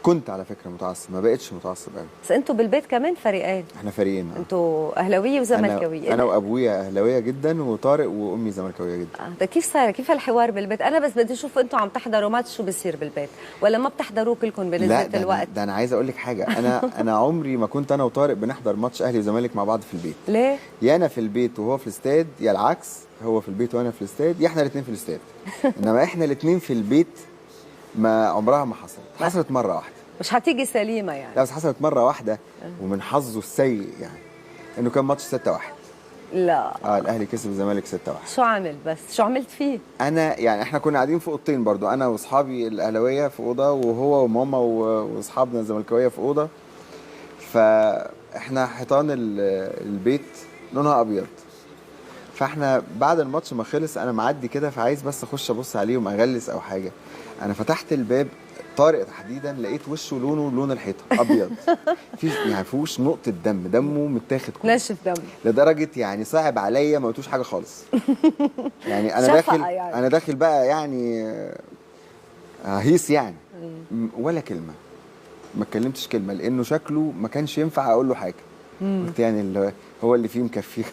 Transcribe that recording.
كنت على فكره متعصب، ما بقتش متعصب قوي. بس انتوا بالبيت كمان فريقين. احنا فريقين. انتوا اهلاويه وزملكاويه. انا وابويا اهلاويه جدا، وطارق وامي زملكاويه جدا. ده كيف صار؟ كيف الحوار بالبيت؟ انا بس بدي اشوف انتوا عم تحضروا ماتش شو بصير بالبيت، ولا ما بتحضروه كلكم بنسبه الوقت؟ ده انا عايز اقول لك حاجه. انا عمري ما كنت انا وطارق بنحضر ماتش اهلي وزمالك مع بعض في البيت. ليه؟ يا انا في البيت وهو في الاستاد، يا العكس، هو في البيت وانا في الاستاد، يا احنا الاثنين في الاستاد. انما احنا الاثنين في البيت ما عمرها ما حصلت مره واحده. مش هتيجي سليمه يعني. لا بس حصلت مره واحده، ومن حظه السيء يعني انه كان ماتش 6-1. لا الاهلي كسب الزمالك 6-1. شو عمل؟ بس شو عملت فيه؟ انا يعني احنا كنا قاعدين في اوضتين برضو، انا واصحابي الاهلاويه في اوضه، وهو وماما واصحابنا الزملكاويه في اوضه. فاحنا حيطان البيت لونها ابيض. فاحنا بعد الماتش ما خلص انا معدي كده، فعايز بس اخش ابص عليهم اغلس او حاجه. انا فتحت الباب، طارق تحديدا لقيت وشه لونه لون الحيطه ابيض. يعني فيهوش نقطه دمه متاخد كله، نشف دم لدرجه يعني صعب عليا ما قلتوش حاجه خالص. يعني انا داخل بقى يعني هيص يعني. ولا كلمه، ما اتكلمتش كلمه، لانه شكله ما كانش ينفع اقول له حاجه. قلت يعني هو اللي فيه مكفيه.